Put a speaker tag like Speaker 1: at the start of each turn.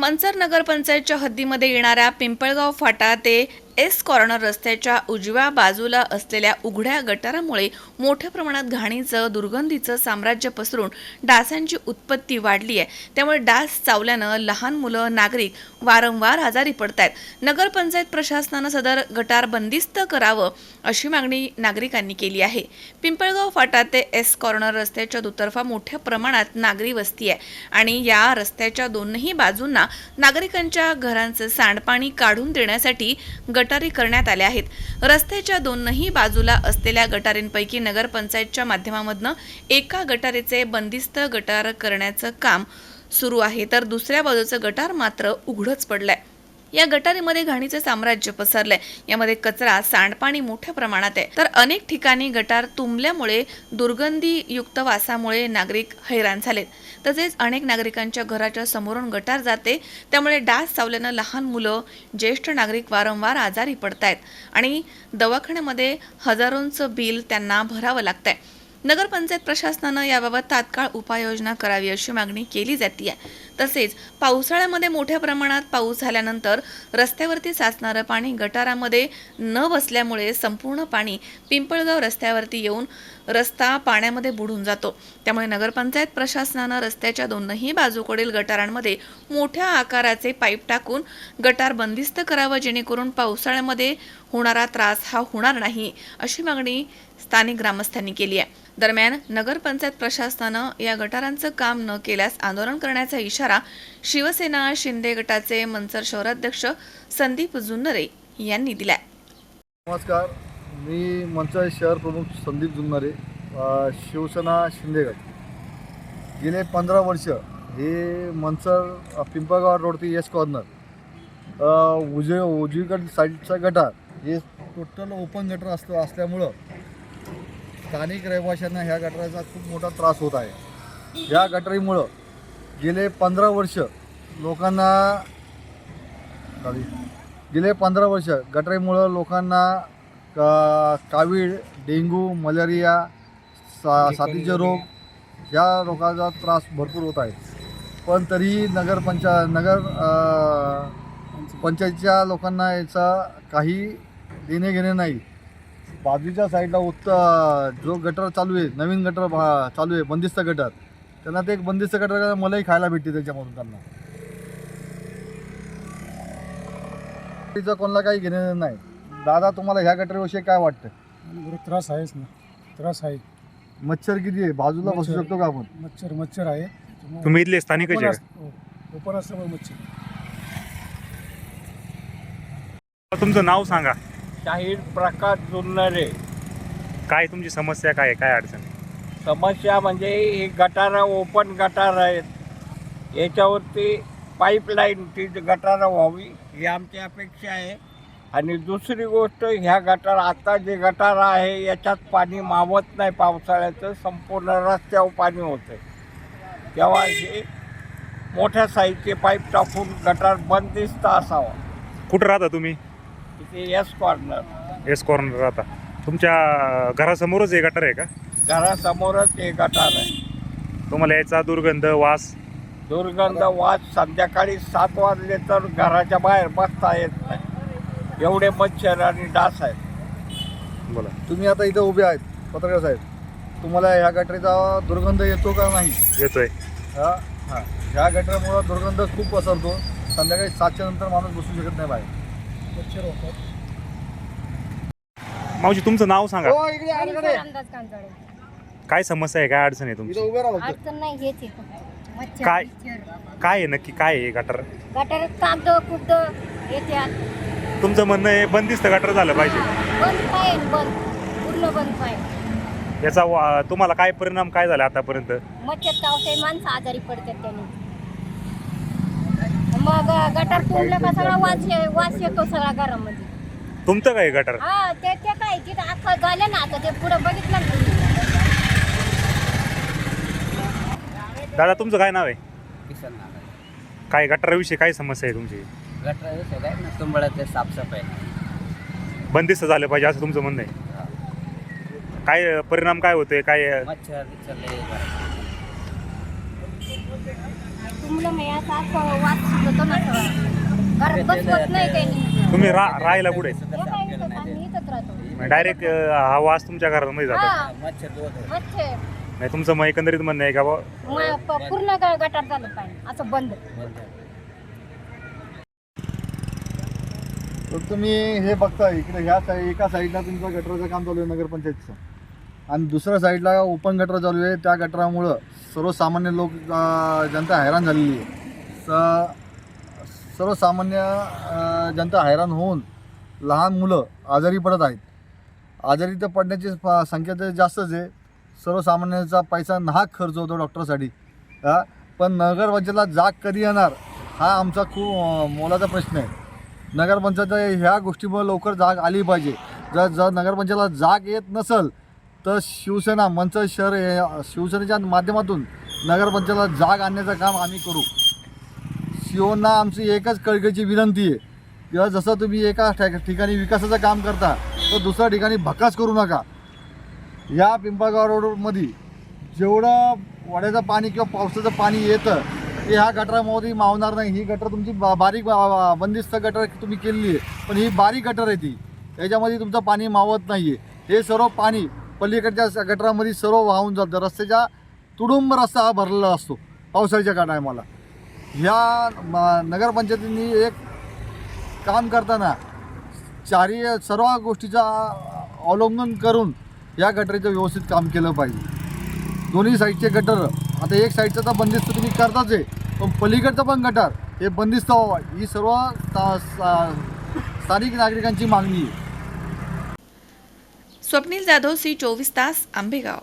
Speaker 1: मनसर नगरपंचायतच्या हद्दीमध्ये येणाऱ्या पिंपळगाव फाटा ते S corner रस्त्याच्या उजव्या बाजूला असलेल्या उघड्या गटारामुळे मोठ्या प्रमाणात घाणीचं दुर्गंधीचं साम्राज्य पसरून डासांची उत्पत्ती वाढली आहे। त्यामुळे डास चावल्यानं लहान मुलं नागरिक वारंवार आजारी पडतायत। नगरपंचायत प्रशासनानं सदर गटार बंदिस्त करावं अशी मागणी नागरिकांनी केली आहे। पिंपळगाव फाटा ते एस कॉर्नर रस्त्याच्या दुतर्फा मोठ्या प्रमाणात नागरी वस्ती आहे आणि या रस्त्याच्या दोन्ही बाजूंना नागरिकांच्या घरांचं सांडपाणी काढून देण्यासाठी गटारी करण्यात आल्या आहेत। रस्त्याच्या दोन्ही बाजूला असलेल्या गटारींपैकी नगरपंचायतच्या माध्यमामधनं एका गटारीचे बंदिस्त गटार करण्याचं काम सुरू आहे, तर दुसऱ्या बाजूचं गटार मात्र उघडच पडलंय। या गटारीमध्ये घाणीचे साम्राज्य पसरलंय। यामध्ये कचरा, सांडपाणी मोठ्या प्रमाणात आहे, तर अनेक ठिकाणी गटार तुंबल्यामुळे दुर्गंधीयुक्त वासामुळे नागरिक हैराण झालेत। तसेच अनेक नागरिकांच्या घराच्या समोरून गटार जाते, त्यामुळे डास चावल्यानं लहान मुलं, ज्येष्ठ नागरिक वारंवार आजारी पडतायत आणि दवाखान्यामध्ये हजारोंचं बिल त्यांना भरावं लागतंय। नगरपंचायत प्रशासनानं याबाबत तात्काळ उपाययोजना करावी अशी मागणी केली जाते। तसेच पावसाळ्यामध्ये मोठ्या प्रमाणात पाऊस झाल्यानंतर रस्त्यावरती साचणारं पाणी गटारामध्ये न बसल्यामुळे संपूर्ण पाणी पिंपळगाव रस्त्यावरती येऊन रस्ता पाण्यामध्ये बुडून जातो। त्यामुळे नगरपंचायत प्रशासनानं रस्त्याच्या दोन्ही बाजूकडील गटारांमध्ये मोठ्या आकाराचे पाईप टाकून गटार बंदिस्त करावं, जेणेकरून पावसाळ्यामध्ये होणारा त्रास हा होणार नाही अशी मागणी स्थानिक ग्रामस्थांनी केली आहे। दरम्यान नगरपंचायत प्रशासनानं या गटारांचं काम न केल्यास आंदोलन करण्याचा इशारा शिवसेना शिंदे गटाचे मनसर शहराध्यक्ष संदीप जुन्नरे यांनी दिलाय।
Speaker 2: नमस्कार, मी मनसर शहर प्रमुख संदीप जुन्नरे, शिवसेना शिंदे गट। गेले 15 वर्ष हे मनसर पिंपळगाव रोड ते एस कॉर्नर उजवीकडील साईडचा गटार हे टोटल ओपन गटर असल्यामुळं स्थानिक रहिवाशांना ह्या गटाराचा खूप मोठा त्रास होत आहे। ह्या गटारीमुळं गेले 15 वर्ष गटारीमुळं लोकांना कावीळ, डेंग्यू, मलेरिया, साथीचे रोग ह्या रोगाचा त्रास भरपूर होत आहे। पण तरीही पंचायतीच्या लोकांना याचा काही देणे घेणे नाही। बाजूच्या साईडला जो गटर चालू आहे, नवीन गटर चालू आहे, बंदिस्त गटर, त्यांना ते एक बंदिस्त गटर मलाही खायला भेटते त्याच्यामधून त्यांना तिचं कोणाला काही घेणं नाही। दादा, तुम्हाला ह्या गटरविषयी काय वाटतं?
Speaker 3: त्रास आहेच ना, त्रास आहे।
Speaker 2: मच्छर किती आहे? बाजूला बसू शकतो का आपण?
Speaker 3: मच्छर आहे।
Speaker 4: तुम्ही इथले स्थानिकच आहे?
Speaker 3: ओपन असल्यामुळे मच्छर।
Speaker 4: तुमचं नाव सांगा।
Speaker 5: शाहीर प्रकाश जुन्नरे।
Speaker 4: काय तुमची समस्या, काय काय अडचण आहे?
Speaker 5: समस्या म्हणजे ही गटारं ओपन गटार आहेत, याच्यावरती पाईपलाईन ती गटारं व्हावी ही आमची अपेक्षा आहे। आणि दुसरी गोष्ट, ह्या गटार आता जे गटार आहे याच्यात पाणी मावत नाही, पावसाळ्याचं संपूर्ण रस्त्यावर पाणी होतं, तेव्हा हे मोठ्या साईजचे पाईप टाकून गटार बंदिस्त असावा।
Speaker 4: कुठं राहता तुम्ही?
Speaker 5: इथे एस कॉर्नर।
Speaker 4: एस कॉर्नर राहता? तुमच्या घरासमोरच हे गटार आहे का?
Speaker 5: घरासमोरच हे गटार आहे।
Speaker 4: तुम्हाला याचा दुर्गंध, वास
Speaker 5: संध्याकाळी 7 वाजले तर घराच्या बाहेर बसता येत नाही, एवढे मच्छर आणि डास आहेत।
Speaker 4: बोला।
Speaker 2: तुम्ही आता इथे उभे आहेत पत्रकार साहेब, तुम्हाला ह्या गटरीचा दुर्गंध येतो का नाही?
Speaker 4: येतोय।
Speaker 2: ह्या गटरामुळं दुर्गंध खूप पसरतो। संध्याकाळी 7च्या नंतर माणूस बसू शकत नाही बाहेर, मच्छर होतात।
Speaker 4: मावशी, तुमचं नाव सांगा।
Speaker 6: अंदाज कांजळे।
Speaker 4: काय समस्या आहे, काय अडचण आहे तुमची?
Speaker 2: इथं उभे राहू.
Speaker 6: अडचण नाही, हेच आहे फक्त मच्छर
Speaker 4: काय?
Speaker 6: बिच्छर।
Speaker 4: काय आहे नक्की, काय आहे गटार?
Speaker 6: गटार कागद कुगद येतात।
Speaker 4: तुमचं म्हणणं आहे बंदिस्त गटार झालं पाहिजे?
Speaker 6: बंद पाहिजे, पूर्ण बंद पाहिजे।
Speaker 4: याचा तुम्हाला काय परिणाम काय झाला आतापर्यंत?
Speaker 6: मच्छर चावते, माणसं आजारी पडतात त्याने। मग गटार तुंबलं का सगळा वास येतो सगळा घरामध्ये।
Speaker 4: तुमचं काय गटार?
Speaker 6: हा, ते काय तिथं अख्खं झालं ना, आता ते पुढे बघितलं ना तुम्ही।
Speaker 4: दादा, तुमचं काय नाव आहे?
Speaker 7: किसन नाव आहे।
Speaker 4: काय गटाराविषयी काय समस्या आहे तुमची?
Speaker 7: गटर विषय काय ना, तुंबळाचे साफसफाई
Speaker 4: बंदिस्त झालं पाहिजे असं तुमचं म्हणणं आहे? काय परिणाम काय होते, काय?
Speaker 7: मच्छर बिच्छर लय
Speaker 6: तुमला मी असा वाद सुटतो ना सगळा घरात बसवत नाही काही नाही
Speaker 4: तुम्ही राहायला कुठे
Speaker 6: हे काय इथं आम्ही इथंच राहतो
Speaker 4: डायरेक्ट हा वास तुमच्या घरामध्ये जातो
Speaker 6: हा
Speaker 7: मच्छर दूध
Speaker 6: मच्छर
Speaker 4: नाही तुमचं मग एकंदरीत म्हणणं आहे का बा
Speaker 6: पूर्ण गटार झालं पाणी असं बंद
Speaker 2: तर तुम्ही हे बघता इकडे ह्या एका साईडला तुमचं गटराचं काम चालू आहे नगरपंचायतचं, आणि दुसऱ्या साईडला ओपन गटर चालू आहे. त्या गटरामुळं सर्वसामान्य लोक जनता हैराण झालेली आहे. सर्वसामान्य जनता हैराण होऊन लहान मुलं आजारी पडत आहेत. आजारी तर पडण्याची संख्या तर जास्तच आहे. सर्वसामान्यांचा पैसा नाहक खर्च होतो डॉक्टरसाठी. पण नगरपंचायतला जाग कधी येणार हा आमचा खूप मोलाचा प्रश्न आहे. नगरपंचायत ह्या गोष्टीमुळे लवकर जाग आली पाहिजे. जर नगरपंचायतला जाग येत नसेल तर शिवसेना मंचर शहर शिवसेनेच्या माध्यमातून नगरपंचायतला जाग आणण्याचं काम आम्ही करू. शिवना आमची एकच कळकळीची विनंती आहे किंवा जसं तुम्ही एका ठिकाणी विकासाचं काम करता तर दुसऱ्या ठिकाणी भकास करू नका. या पिंपळगाव रोडमध्ये जेवढं वड्याचं पाणी किंवा पावसाचं पाणी येतं ते ह्या गटरामध्ये मावणार नाही. ही गटर तुमची बारीक बंदिस्त गटर तुम्ही केलेली आहे, पण ही बारीक गटर आहे ती, याच्यामध्ये तुमचं पाणी मावत नाही आहे. हे सर्व पाणी पलीकडच्या गटरामध्ये सर्व वाहून जातं. रस्त्याच्या तुडुंब रस्ता हा भरलेला असतो पावसाळ्याच्या टायमाला. ह्या नगरपंचायतींनी एक काम करताना सर्व गोष्टीचा अवलंबन करून या गटरीचं व्यवस्थित काम केलं पाहिजे. दोन्ही साईडचे गटर, आता एक साईडचं तर बंदिस्त तुम्ही करताच आहे, पण पलीकडचं पण गटार हे बंदिस्त व्हावं ही सर्व स्थानिक नागरिकांची मागणी आहे.
Speaker 1: स्वप्नील जाधव, C24 तास, आंबेगाव.